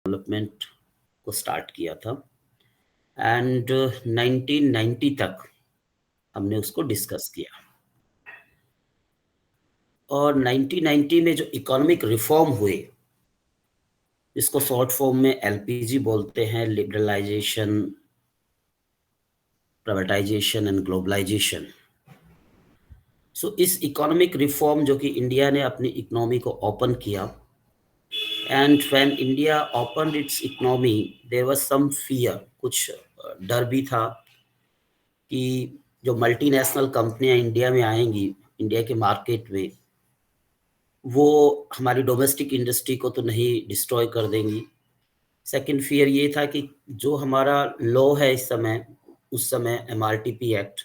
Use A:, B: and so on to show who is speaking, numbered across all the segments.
A: Development को start किया था एंड 1990 तक हमने उसको डिस्कस किया। और 1990 में जो इकोनॉमिक रिफॉर्म हुए, इसको शॉर्ट फॉर्म में एलपीजी बोलते हैं, लिबरलाइजेशन, प्राइवेटाइजेशन एंड ग्लोबलाइजेशन। सो इस इकोनॉमिक रिफॉर्म जो कि इंडिया ने अपनी इकोनॉमी को ओपन किया, and when India opened its economy there was some fear, कुछ डर भी था कि जो मल्टीनेशनल कंपनियां इंडिया में आएंगी, इंडिया के मार्केट में, वो हमारी डोमेस्टिक इंडस्ट्री को तो नहीं डिस्ट्रॉय कर देंगी। सेकंड फियर ये था कि जो हमारा लॉ है इस समय, उस समय एमआरटीपी एक्ट,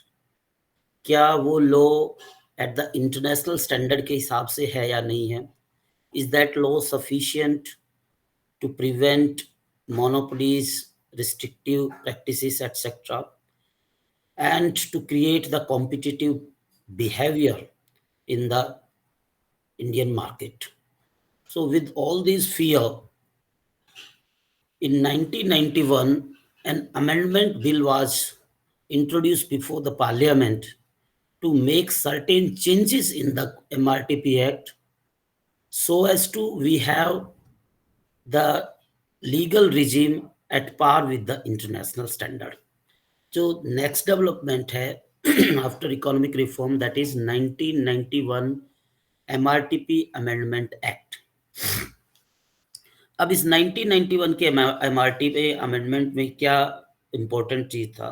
A: क्या वो law at the international standard के हिसाब से है या नहीं है? Is that law sufficient to prevent monopolies, restrictive practices, etc., and to create the competitive behavior in the Indian market. So with all these fear, in 1991, an amendment bill was introduced before the parliament to make certain changes in the MRTP Act so as to we have the legal regime at par with the international standard. जो next development है after economic reform, that is 1991 MRTP amendment act. अब इस 1991 के MRTP amendment में क्या important चीज था?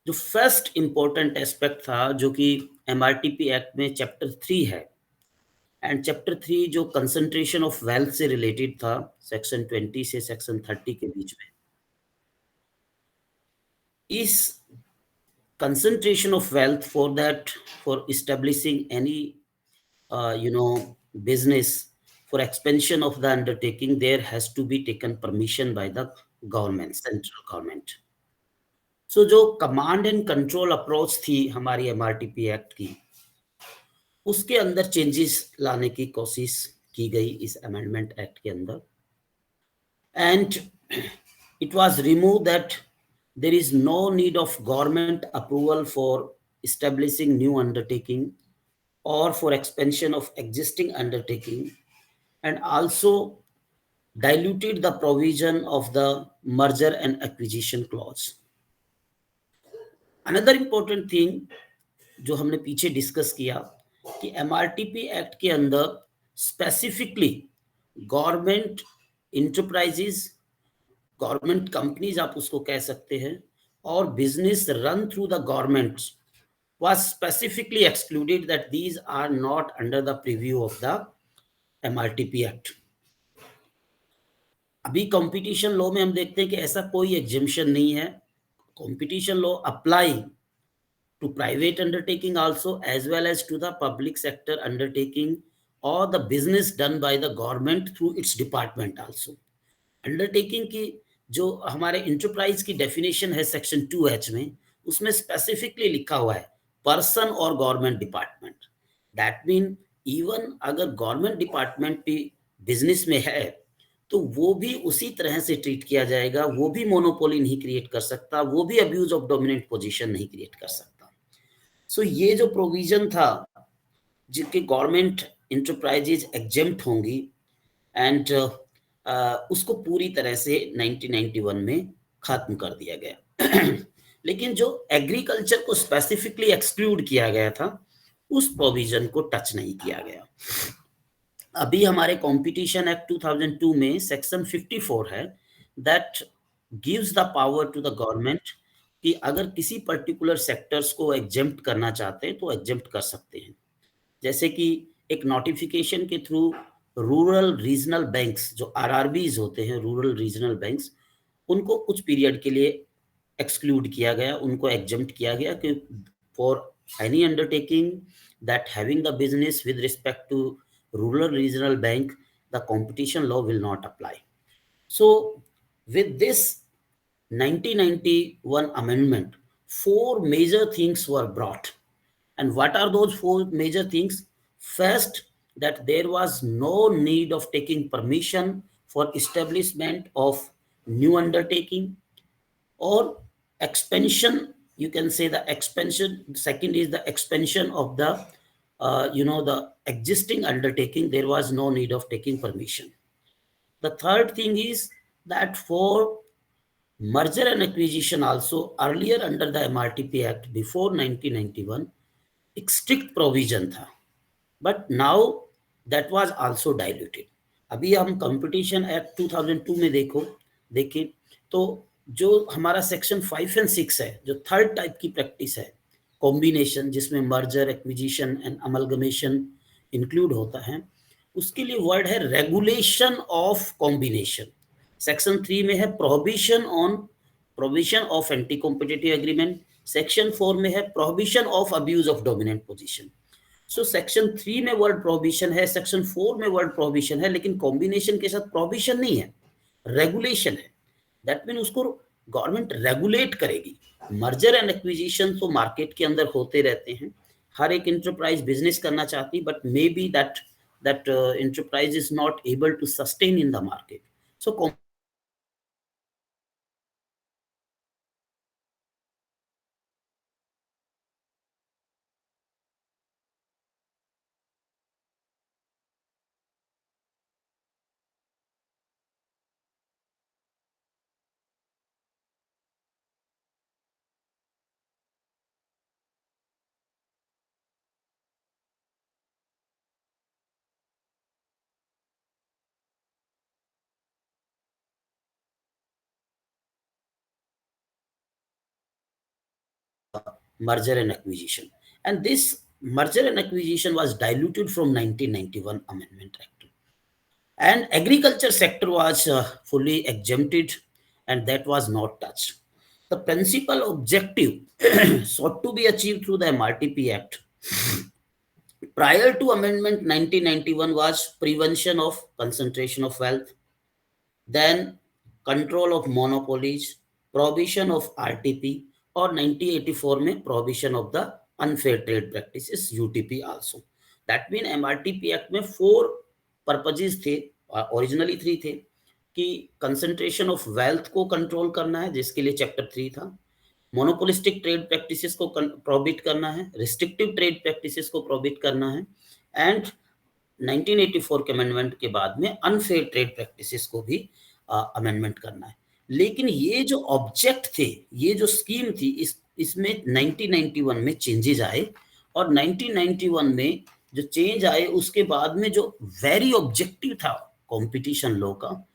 A: जो फर्स्ट इंपॉर्टेंट एस्पेक्ट था, जो कि एमआरटीपी एक्ट में चैप्टर 3 है, एंड चैप्टर 3 जो कंसंट्रेशन ऑफ वेल्थ से रिलेटेड था, सेक्शन 20 से सेक्शन 30 के बीच में, इस concentration of wealth, for establishing any business, for expansion of the undertaking, there has to be taken permission by the government, central government. So जो command and control approach थी हमारी MRTP act की, उसके अंदर changes लाने की कोशिश की गई इस अमेंडमेंट एक्ट के अंदर, and it was remove that there is no need of government approval for establishing new undertaking or for expansion of existing undertaking, and also diluted the provision of the merger and acquisition clause. Another important thing जो हमने पीछे discuss किया कि MRTP act के अंदर specifically government enterprises, government companies आप उसको कह सकते हैं, और business run through the government was specifically excluded, that these are not under the preview of the MRTP Act. अभी कंपटीशन लॉ में हम देखते हैं कि ऐसा कोई एग्जेम्पशन नहीं है। Competition law apply to private undertaking also, as well as to the public sector undertaking or the business done by the government through its department also. Undertaking की जो हमारे इंटरप्राइज की डेफिनेशन है सेक्शन 2H में, उसमें specifically लिखा हुआ है पर्सन और government department. That mean even अगर गवर्नमेंट डिपार्टमेंट भी बिजनेस में है तो वो भी उसी तरह से ट्रीट किया जाएगा, वो भी मोनोपोली नहीं क्रिएट कर सकता, वो भी अब्यूज ऑफ डोमिनेंट पोजीशन नहीं क्रिएट कर सकता। सो ये जो प्रोविजन था जिनके गवर्नमेंट इंटरप्राइजेज एग्जेम्प्ट होंगी, एंड उसको पूरी तरह से 1991 में खत्म कर दिया गया। लेकिन जो एग्रीकल्चर को स्पेसिफिकली एक्सक्लूड किया गया था, उस प्रोविजन को टच नहीं किया गया। अभी हमारे कंपटीशन एक्ट 2002 में सेक्शन 54 है, that gives the power to the government कि अगर किसी पर्टिकुलर सेक्टर्स को एग्जेम्प्ट करना चाहते हैं तो एग्जेम्प्ट कर सकते हैं। जैसे कि एक नोटिफिकेशन के थ्रू रूरल रीजनल बैंक्स, जो आरआरबीज होते हैं, रूरल रीजनल बैंक्स, उनको कुछ पीरियड के लिए एक्सक्लूड किया गया, उनको एग्जेम्प्ट किया गया कि for any undertaking that having the business with respect to rural regional bank, the competition law will not apply. So with this 1991 amendment, 4 major things were brought. And what are those 4 major things? First, that there was no need of taking permission for establishment of new undertaking or expansion. You can say the expansion. Second is the expansion of the the existing undertaking. There was no need of taking permission. The third thing is that for merger and acquisition also, earlier under the MRTP Act before 1991, एक strict provision था, but now that was also diluted. अभी हम competition act 2002 में देखें तो जो हमारा section 5 and 6 है, जो थर्ड टाइप की प्रैक्टिस है, कॉम्बिनेशन जिसमें merger acquisition and amalgamation include होता है, उसके लिए वर्ड है रेगुलेशन ऑफ कॉम्बिनेशन. सेक्शन 3 में है provision of anti competitive agreement. Section 4 में है prohibition of abuse of dominant position. So section 3 में वर्ड प्रोहिबिशन है, सेक्शन 4 में वर्ड प्रोहिबिशन है, लेकिन कॉम्बिनेशन के साथ प्रोहिबिशन नहीं है, रेगुलेशन है. दैट मीन उसको गवर्नमेंट रेगुलेट करेगी. मर्जर एंड एक्विजिशन तो मार्केट के अंदर होते रहते हैं, हर एक इंटरप्राइज बिजनेस करना चाहती, but may be that enterprise is not able to sustain in the market. So merger and acquisition, and this merger and acquisition was diluted from 1991 Amendment Act, and agriculture sector was fully exempted, and that was not touched. The principal objective sought to be achieved through the MRTP Act prior to Amendment 1991 was prevention of concentration of wealth, then control of monopolies, prohibition of RTP, और 1984 में prohibition of the unfair trade practices UTP also. That mean MRTP Act में 4 purposes थे, originally 3 थे, कि concentration of wealth को control करना है, जिसके लिए chapter 3 था, मोनोपोलिस्टिक ट्रेड प्रैक्टिसेस को प्रोहिबिट करना है, रिस्ट्रिक्टिव ट्रेड प्रैक्टिसेस को प्रोहिबिट करना है, एंड 1984 के अमेंडमेंट के बाद में अनफेयर ट्रेड प्रैक्टिसेस को भी अमेंडमेंट करना है. लेकिन ये जो ऑब्जेक्ट थे, ये जो स्कीम थी, इसमें 1991 में चेंजेस आए, और 1991 में जो चेंज आए उसके बाद में जो वेरी ऑब्जेक्टिव था कंपटीशन लॉ का,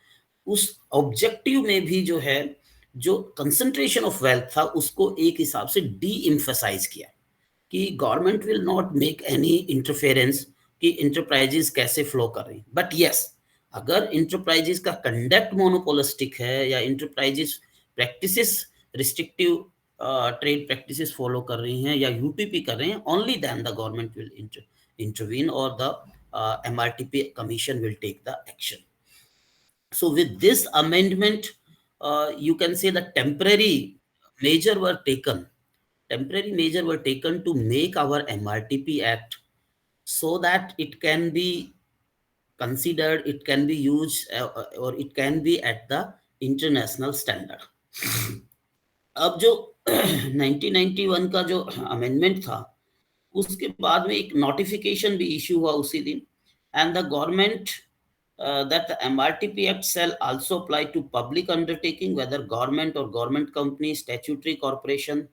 A: उस ऑब्जेक्टिव में भी जो है, जो कंसंट्रेशन ऑफ वेल्थ था, उसको एक हिसाब से डी एम्फसाइज किया कि government will not make any interference कि इंटरप्राइजेस कैसे फ्लो कर रही. बट यस, अगर इंटरप्राइजेस का कंडक्ट मोनोपोलिस्टिक है या enterprises practices restrictive trade practices follow कर रही हैं या यूटीपी कर रहे हैं, only then the government will intervene और the MRTP commission will take the action. So with this amendment, you can say the temporary measure were taken. Temporary measure were taken to make our MRTP Act so that it can be considered, it can be used, or it can be at the international standard. अब जो 1991 का जो amendment था, उसके बाद में एक notification भी इश्यू हुआ उसी दिन, and the government that the MRTP Act shall also apply to public undertaking, whether government or government company, statutory corporation,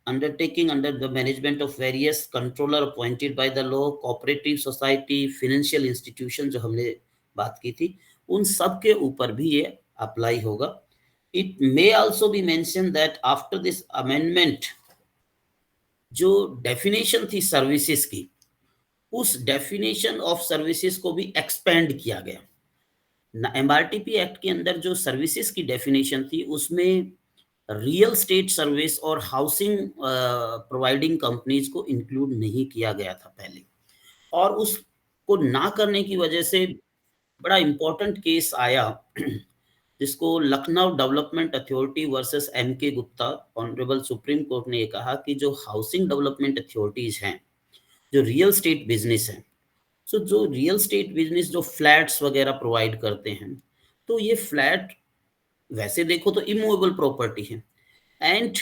A: undertaking under the management of various controller appointed by the law, cooperative society, financial institution जो हमने बात की थी, उन सब के ऊपर भी ये अप्लाई होगा. It may also be mentioned that after this amendment, जो डेफिनेशन थी सर्विसेज की, उस डेफिनेशन ऑफ सर्विसेज को भी एक्सपेंड किया गया. एमआरटीपी एक्ट के अंदर जो सर्विसेज की डेफिनेशन थी, उसमें रियल स्टेट सर्विस और हाउसिंग प्रोवाइडिंग कंपनीज को इंक्लूड नहीं किया गया था पहले, और उसको ना करने की वजह से बड़ा इंपॉर्टेंट केस आया जिसको Lucknow development authority versus MK Gupta, honourable supreme court ने ये कहा कि जो हाउसिंग डेवलपमेंट अथॉरिटीज हैं, जो रियल स्टेट बिजनेस है, सो जो रियल स्टेट बिजनेस जो फ्लैट्स वगैरह प्रोवाइड करते हैं, तो ये फ्लैट वैसे देखो तो इमूवेबल प्रॉपर्टी है, एंड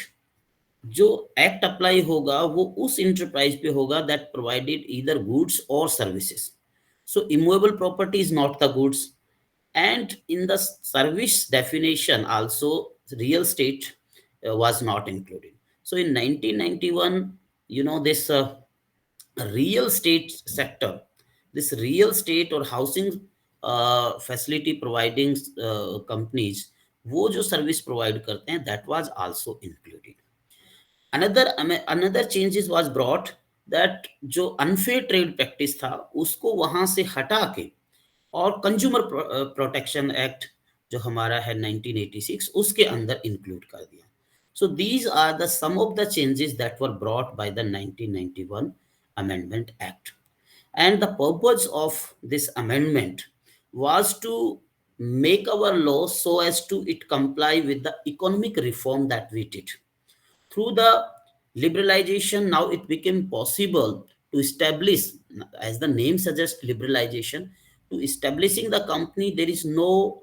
A: जो एक्ट अप्लाई होगा वो उस इंटरप्राइज पे होगा दैट प्रोवाइडेड ईदर गुड्स और services. So immovable property is not the goods, and in the service definition also real estate was not included. So in 1991, this real estate sector, this real estate or housing facility providing companies, वो जो service provide करते हैं, that was also included. Another changes was brought, that जो unfair trade practice था उसको वहां से हटा के और कंज्यूमर प्रोटेक्शन एक्ट जो हमारा है 1986 उसके अंदर इंक्लूड कर दिया. So these are the some of the changes that were brought by the 1991 amendment act. And the purpose of this amendment was to make our law so as to it comply with the economic reform that we did. Through the liberalization, now it became possible to establish, as the name suggests, liberalization. To establishing the company, there is no,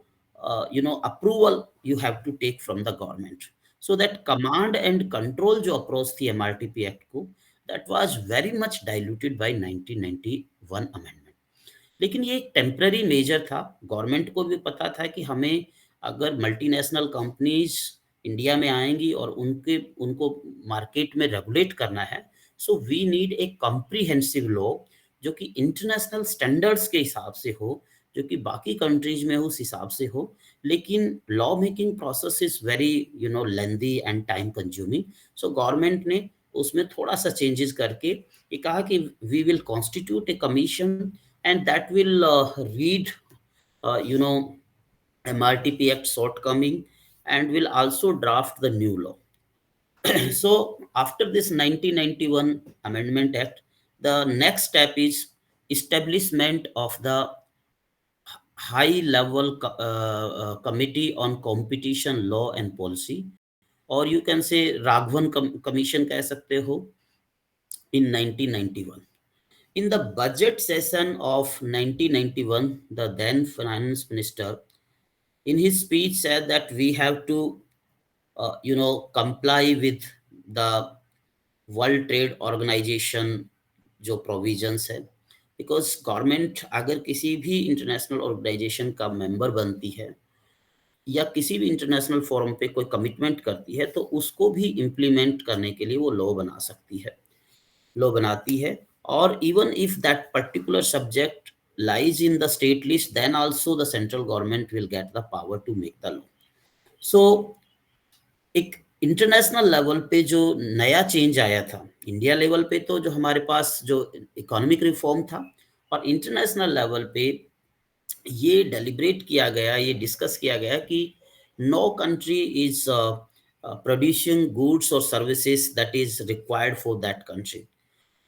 A: approval you have to take from the government. So that command and control जो approach थी MRTP Act को, that was very much diluted by 1991 amendment. लेकिन ये एक temporary major था. Government को भी पता था कि हमें अगर मल्टीनेशनल कंपनीज इंडिया में आएंगी और उनको मार्केट में रेगुलेट करना है, so we need a comprehensive law जो कि इंटरनेशनल स्टैंडर्ड्स के हिसाब से हो, जो कि बाकी कंट्रीज में उस हिसाब से हो. लेकिन law making process is very lengthy and time consuming. So government ने उसमें थोड़ा सा चेंजेस करके ये कहा कि we will constitute a commission and that will read, you know, MRTP Act shortcoming and will also draft the new law. So after this 1991 Amendment Act, the next step is establishment of the high level committee on competition law and policy, or you can say Raghavan commission कह सकते हो, in 1991. In the budget session of 1991, the then finance minister, in his speech, said that we have to, comply with the World Trade Organization जो provisions है, because government अगर किसी भी international organization का member बनती है या किसी भी इंटरनेशनल फोरम पे कोई कमिटमेंट करती है, तो उसको भी इम्प्लीमेंट करने के लिए वो लॉ बनाती है. और even if that particular subject lies in the state list, then also the central government will get the power to make the law. So एक इंटरनेशनल लेवल पे जो नया चेंज आया था, इंडिया लेवल पे तो जो हमारे पास जो इकोनॉमिक रिफॉर्म था, और इंटरनेशनल लेवल पे ये डेलिब्रेट किया गया, ये डिस्कस किया गया कि no country is producing goods और services that is required for that country.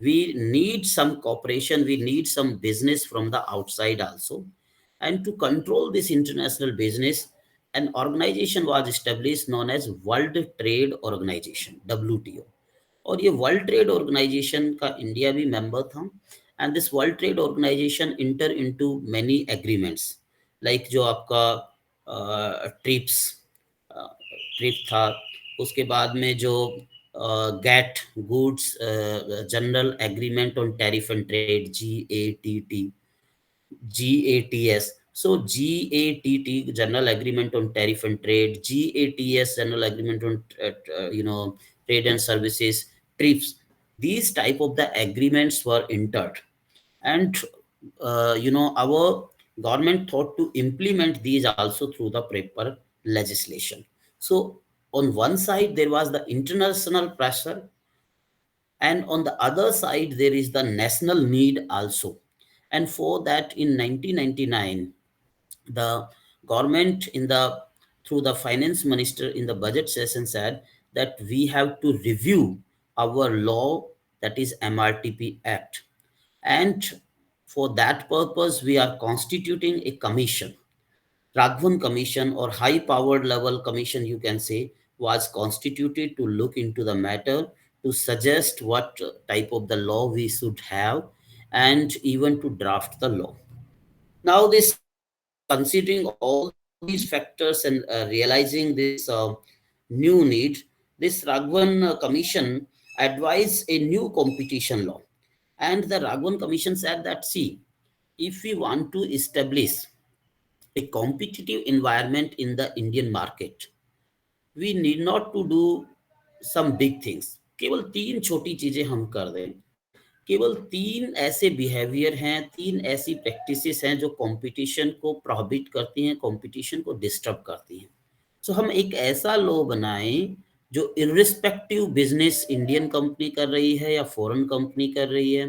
A: We need some cooperation, we need some business from the outside also. And to control this international business, an organization was established known as World Trade Organization, WTO. और ये world trade organisation का India भी member था. And this world trade organisation enter into many agreements, like जो आपका TRIPS trip था, उसके बाद में जो GATT goods general agreement on tariff and trade, GATT, GATS. So GATT, General Agreement on Tariff and Trade, GATS, General Agreement on Trade and Services, TRIPS. These type of the agreements were entered, and our government thought to implement these also through the proper legislation. So on one side there was the international pressure, and on the other side there is the national need also. And for that, in 1999, the government through the finance minister in the budget session said that we have to review our law, that is MRTP Act. And for that purpose, we are constituting a commission. Raghavan Commission, or high powered level commission, you can say, was constituted to look into the matter, to suggest what type of the law we should have. and even to draft the law. Now, this considering all these factors and realizing this new need, this Raghavan Commission advised a new competition law. And the Raghavan Commission said that, see, if we want to establish a competitive environment in the Indian market, we need not to do some big things. केवल तीन छोटी चीजें हम कर दें, केवल तीन ऐसे बिहेवियर हैं, तीन ऐसी प्रैक्टिसेस हैं जो कंपटीशन को प्रोहिबिट करती हैं, कंपटीशन को डिस्टर्ब करती हैं। सो हम एक ऐसा लॉ बनाएं जो इर्रिस्पेक्टिव बिजनेस इंडियन कंपनी कर रही है या फॉरेन कंपनी कर रही है,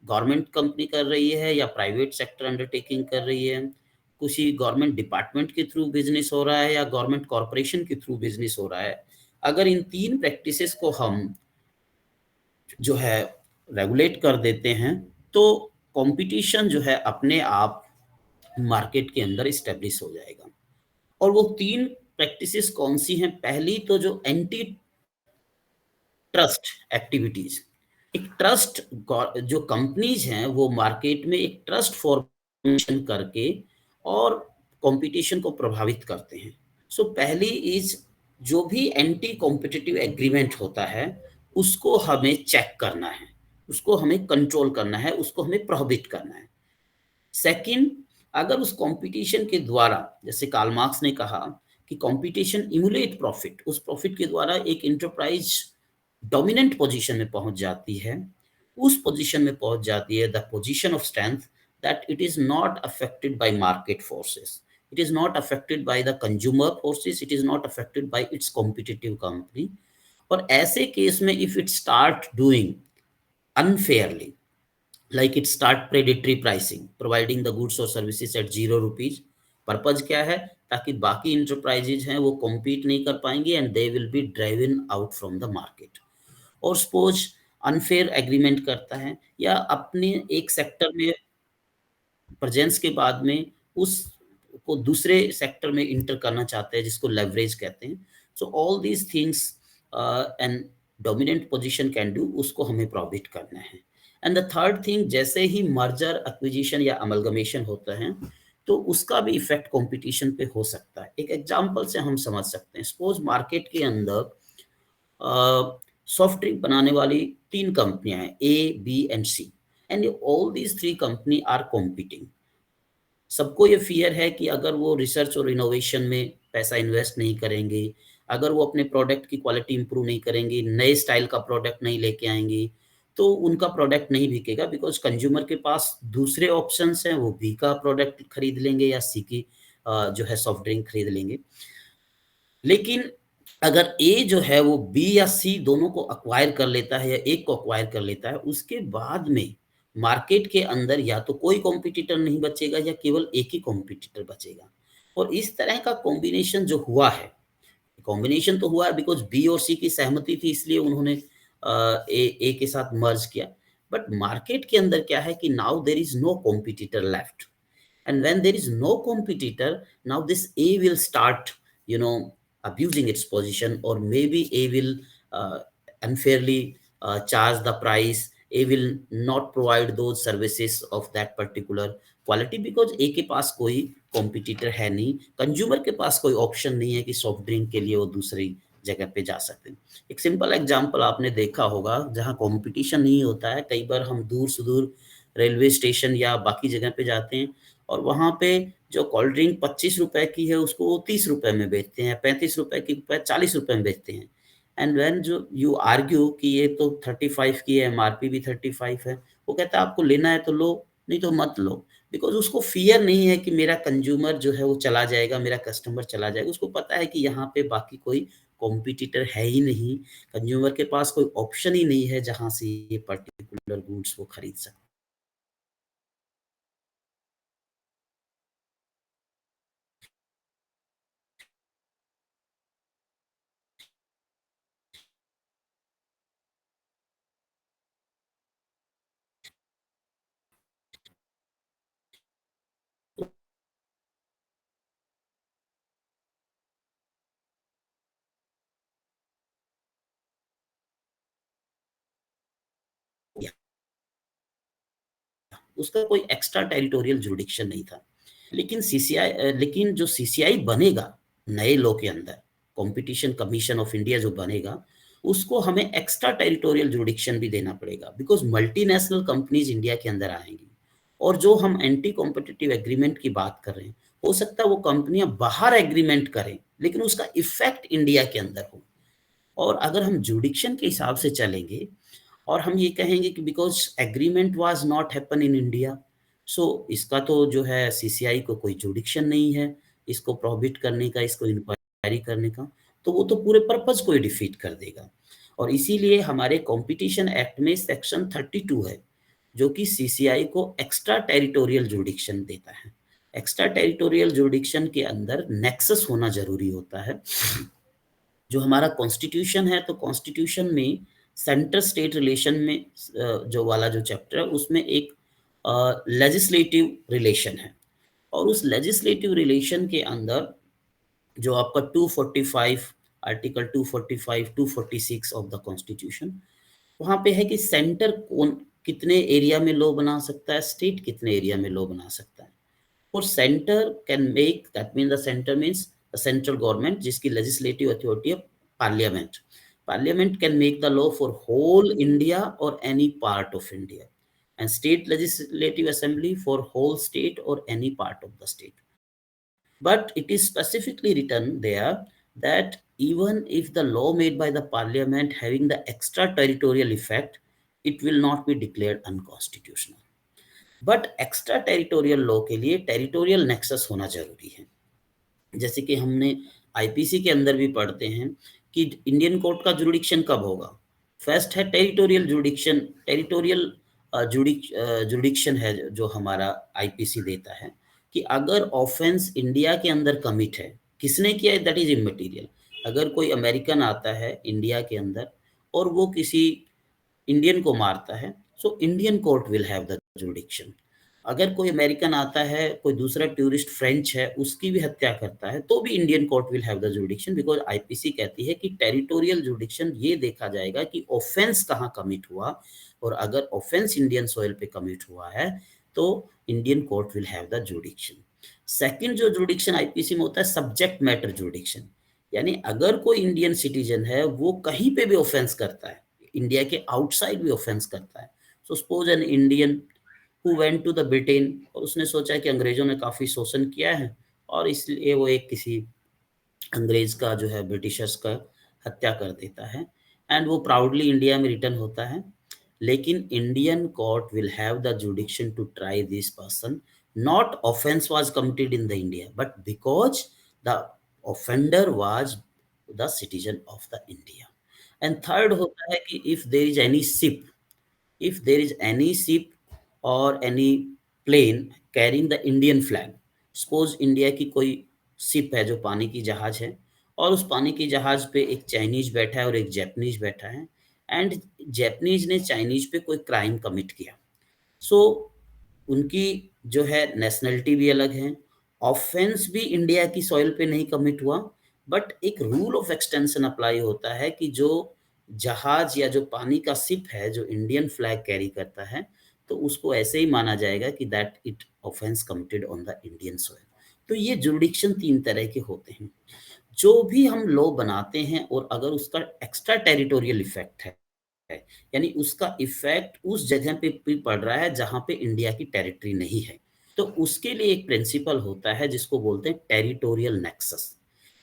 A: गवर्नमेंट कंपनी कर रही है या प्राइवेट सेक्टर अंडरटेकिंग कर रही है, किसी गवर्नमेंट डिपार्टमेंट के थ्रू बिजनेस हो रहा है या गवर्नमेंट कॉरपोरेशन के थ्रू बिजनेस हो रहा है, अगर इन तीन प्रैक्टिसेस को हम जो है रेगुलेट कर देते हैं, तो कंपटीशन जो है अपने आप मार्केट के अंदर इस्टेब्लिश हो जाएगा। और वो तीन प्रैक्टिसेस कौन सी हैं? पहली तो जो एंटी ट्रस्ट एक्टिविटीज, एक ट्रस्ट, जो कंपनीज हैं वो मार्केट में एक ट्रस्ट फॉर्मेशन करके और कंपटीशन को प्रभावित करते हैं। सो पहली इज, जो भी एंटी कॉम्पिटिटिव एग्रीमेंट होता है उसको हमें चेक करना है, उसको हमें कंट्रोल करना है, उसको हमें प्रोहिबिट करना है। सेकंड, अगर उस कंपटीशन के द्वारा, जैसे कार्ल मार्क्स ने कहा कि कंपटीशन इमुलेट प्रॉफिट, उस प्रॉफिट के द्वारा एक इंटरप्राइज डोमिनेंट पोजीशन में पहुंच जाती है, उस पोजीशन में पहुंच जाती है, the position of strength, that it is not affected by market forces, it is not affected by the consumer forces, it is not affected by its competitive company। और ऐसे केस में if it start doing unfairly, like it start predatory pricing, providing the goods or services at 0 rupees, purpose क्या है? ताकि बाकी enterprises हैं वो compete नहीं कर पाएंगे and they will be driven out from the market। और सपोज अनफेयर एग्रीमेंट करता है या अपने एक सेक्टर में प्रेजेंस के बाद में उस को दूसरे सेक्टर में इंटर करना चाहते हैं, जिसको लेवरेज कहते हैं। So all these things and dominant position can do, उसको हमें प्रोहिबिट करना है। एंड द थर्ड थिंग, जैसे ही मर्जर एक्विजिशन या अमलगमेशन होता है तो उसका भी इफेक्ट कंपटीशन पे हो सकता है। एक एग्जांपल से हम समझ सकते हैं, सपोज मार्केट के अंदर सॉफ्ट ड्रिंक बनाने वाली तीन कंपनियां हैं, A, B and C, and all these three company are competing. सबको ये फियर है कि अगर वो रिसर्च और इनोवेशन में पैसा इन्वेस्ट नहीं करेंगे, अगर वो अपने प्रोडक्ट की क्वालिटी इंप्रूव नहीं करेंगे, नए स्टाइल का प्रोडक्ट नहीं लेके आएंगे, तो उनका प्रोडक्ट नहीं बिकेगा, बिकॉज कंज्यूमर के पास दूसरे ऑप्शंस हैं, वो बी का प्रोडक्ट खरीद लेंगे या सी की जो है सॉफ्ट ड्रिंक खरीद लेंगे। लेकिन अगर ए जो है वो बी या सी दोनों को अक्वायर कर लेता है या एक को अक्वायर कर लेता है, उसके बाद में मार्केट के अंदर या तो कोई कॉम्पिटिटर नहीं बचेगा या केवल एक ही कॉम्पिटिटर बचेगा। और इस तरह का कॉम्बिनेशन जो हुआ है, कॉम्बिनेशन तो हुआ है बिकॉज बी और सी की सहमति थी, इसलिए उन्होंने ए के साथ मर्ज किया। बट मार्केट के अंदर क्या है कि now there is no competitor left, and when there is no competitor, now this A will start, you know, abusing its position, or maybe A will unfairly charge the price. A will not provide those services of that particular quality because A के पास कोई competitor है नहीं, consumer के पास कोई option नहीं है कि soft drink के लिए वो दूसरी जगह पे जा सकते हैं। एक सिंपल एग्जांपल आपने देखा होगा, जहाँ कंपटीशन नहीं होता है, कई बार हम दूर सुदूर रेलवे स्टेशन या बाकी जगह पे जाते हैं और वहाँ पे जो कोल्ड ड्रिंक 25 रुपए की है उसको वो 30 रुपए में बेचते हैं, 35 रुपए की 40 रुपए में बेचते हैं। एंड व्हेन जो यू आर्ग्यू कि ये तो 35 की है, एमआरपी भी 35 है, वो कहता है आपको लेना है तो लो, नहीं तो मत लो। बिकॉज़ उसको फ़ियर नहीं है कि मेरा कंज्यूमर जो है वो चला जाएगा, मेरा कस्टमर चला जाएगा। उसको पता है कि यहाँ पे बाकी कोई कॉम्पिटिटर है ही नहीं, कंज्यूमर के पास कोई ऑप्शन ही नहीं है जहाँ से ये पर्टिकुलर गुड्स वो खरीद सकता है। उसका कोई एक्स्ट्रा टेरिटोरियल जुरिडिक्शन नहीं था। लेकिन जो सीसीआई बनेगा नए लॉ के अंदर, कंपटीशन कमीशन ऑफ इंडिया जो बनेगा, उसको हमें एक्स्ट्रा टेरिटोरियल जुरिडिक्शन भी देना पड़ेगा, बिकॉज मल्टीनेशनल कंपनीज इंडिया के अंदर आएंगी। और जो हम एंटी कॉम्पिटिटिव एग्रीमेंट की बात कर रहे हैं, हो सकता है वो कंपनियां बाहर एग्रीमेंट करें, लेकिन उसका इफेक्ट इंडिया के अंदर हो। और अगर हम जुडिक्शन के हिसाब से चलेंगे और हम ये कहेंगे कि because agreement was not happen in India, so इसका तो जो है सीसीआई को कोई जुडिक्शन नहीं है इसको प्रोहिबिट करने का, इसको इंक्वायरी करने का, तो वो तो पूरे पर्पज को ही डिफीट कर देगा। और इसीलिए हमारे कंपटीशन एक्ट में सेक्शन 32 है जो कि सीसीआई को एक्स्ट्रा टेरिटोरियल जुडिक्शन देता है। एक्स्ट्रा टेरिटोरियल जुडिक्शन के अंदर नेक्सस होना जरूरी होता है। जो हमारा कॉन्स्टिट्यूशन है, तो कॉन्स्टिट्यूशन में सेंटर स्टेट रिलेशन में जो वाला जो चैप्टर है उसमें एक लेजिस्लेटिव रिलेशन है। और उस लेजिस्लेटिव रिलेशन के अंदर जो आपका 245 आर्टिकल 245 246 ऑफ द कॉन्स्टिट्यूशन, वहां पे है कि सेंटर कौन कितने एरिया में लॉ बना सकता है, स्टेट कितने एरिया में लॉ बना सकता है। और centre can make, that mean the centre means the central government, जिसकी लेजिस्लेटिव अथॉरिटी है parliament. Parliament can make the law for whole India और any part of India, and state legislative assembly for whole state और any part of the state. But it is specifically written there that even if the law made by the parliament having the extraterritorial effect, it will not be declared unconstitutional. But extraterritorial law के लिए territorial nexus होना जरूरी है। जैसे कि हमने IPC के अंदर भी पढ़ते हैं कि इंडियन कोर्ट का जुरिडिक्शन कब होगा। फर्स्ट है टेरिटोरियल जुरिडिक्शन। टेरिटोरियल जुरिडिक्शन है जो हमारा आईपीसी देता है कि अगर ऑफेंस इंडिया के अंदर कमिट है, किसने किया है दैट इज इमटेरियल। अगर कोई अमेरिकन आता है इंडिया के अंदर और वो किसी इंडियन को मारता है, so Indian court will have the jurisdiction. अगर कोई अमेरिकन आता है, कोई दूसरा टूरिस्ट फ्रेंच है, उसकी भी हत्या करता है, तो भी Indian court will have the jurisdiction, because IPC कहती है कि टेरिटोरियल जुरिडिक्शन ये देखा जाएगा कि ऑफेंस कहाँ कमिट हुआ, और अगर ऑफेंस इंडियन सॉइल पे कमिट हुआ है तो Indian court will have the jurisdiction. Second जो जुरिडिक्शन आईपीसी में होता है सब्जेक्ट मैटर जुरिडिक्शन, यानी अगर कोई इंडियन सिटीजन है वो कहीं पे भी ऑफेंस करता है, इंडिया के आउटसाइड भी ऑफेंस करता है, so suppose an Indian who went to the Britain, और उसने सोचा कि अंग्रेजों ने काफी शोषण किया है और इसलिए वो एक किसी अंग्रेज का जो है ब्रिटिशर्स का हत्या कर देता है, एंड वो प्राउडली इंडिया में रिटर्न होता है। लेकिन Indian court will have the jurisdiction to try this person, not offence was committed in the India but because the offender was the citizen of the India. And third होता है कि if there is any ship, if there is any ship or any plane carrying the Indian flag, suppose India की कोई ship है जो पानी की जहाज है, और उस पानी की जहाज पे एक चाइनीज बैठा है और एक जैपनीज बैठा है, एंड जैपनीज ने चाइनीज पे कोई क्राइम कमिट किया, सो उनकी जो है नेशनलिटी भी अलग है, ऑफेंस भी इंडिया की सॉइल पे नहीं कमिट हुआ, बट एक रूल ऑफ एक्सटेंशन अप्लाई होता है कि जो जहाज या जो पानी का शिप है जो इंडियन फ्लैग कैरी करता है, तो उसको ऐसे ही माना जाएगा कि that it offence committed on the Indian soil. तो ये जुरिडिक्शन तीन तरह के होते हैं। जो भी हम लॉ बनाते हैं और अगर उसका एक्स्ट्रा टेरिटोरियल इफेक्ट है, यानी उसका इफेक्ट उस जगह पे भी पड़ रहा है जहां पे इंडिया की टेरिटरी नहीं है, तो उसके लिए एक प्रिंसिपल होता है जिसको बोलते हैं territorial nexus.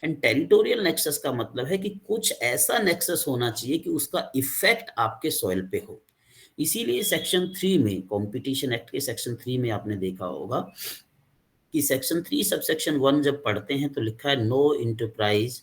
A: And territorial nexus का मतलब है कि कुछ ऐसा नेक्सस होना चाहिए कि उसका इफेक्ट आपके सॉइल पे हो। इसीलिए सेक्शन 3 में, कंपटीशन एक्ट के सेक्शन 3 में आपने देखा होगा कि सेक्शन 3 सबसेक्शन 1 जब पढ़ते हैं तो लिखा है नो इंटरप्राइज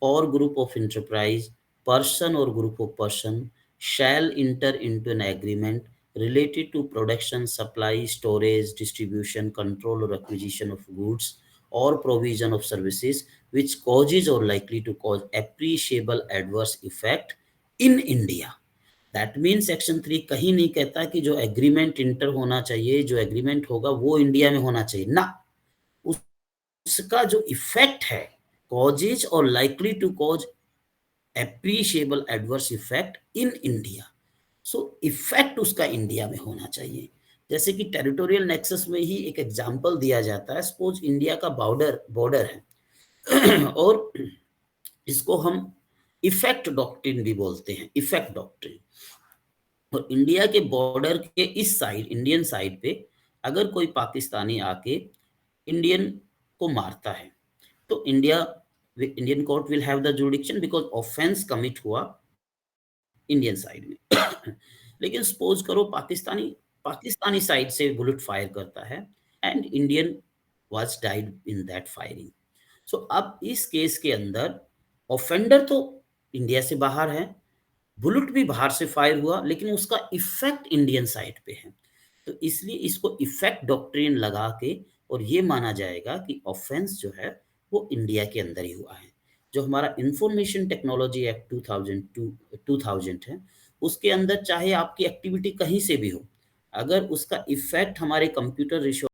A: और ग्रुप ऑफ इंटरप्राइज, पर्सन और group of person shall enter into an agreement related to production, supply, storage, distribution, control or acquisition of goods or provision of services which causes or likely to cause appreciable adverse effect in India. That mean section 3 कहीं नहीं कहता कि जो agreement inter होना चाहिए, जो agreement होगा वो इंडिया में होना चाहिए ना, उसका जो इफेक्ट है कॉजेज और likely to cause appreciable adverse effect in India, so effect उसका इंडिया में होना चाहिए। जैसे कि टेरिटोरियल नेक्सस में ही एक एग्जांपल दिया जाता है, सपोज़ इंडिया का बॉर्डर बॉर्डर है और इसको हम इफेक्ट डॉक्ट्रिन भी बोलते हैं, इफेक्ट डॉक्ट्रिन। और इंडिया के बॉर्डर के इस साइड, इंडियन साइड पे अगर कोई पाकिस्तानी आके इंडियन को मारता है, तो Indian court will have the jurisdiction because offence commit हुआ इंडियन साइड में। लेकिन सपोज़ करो पाकिस्तानी पाकिस्तानी साइड से बुलेट फायर करता है and Indian was died in that firing. So अब इस केस के अंदर ऑफेंडर तो इंडिया से बाहर है, बुलेट भी बाहर से फायर हुआ, लेकिन उसका इफ़ेक्ट इंडियन साइड पे है। तो इसलिए इसको इफ़ेक्ट डॉक्ट्रिन लगा के और ये माना जाएगा कि ऑफ़ेंस जो है, वो इंडिया के अंदर ही हुआ है। जो हमारा इन्फॉर्मेशन टेक्नोलॉजी एक्ट 2000 है, उसके अंदर चाहे आपकी एक्टिविटी कहीं से भी हो, अगर उसका इफ़ेक्ट हमारे कंप्यूटर रिसो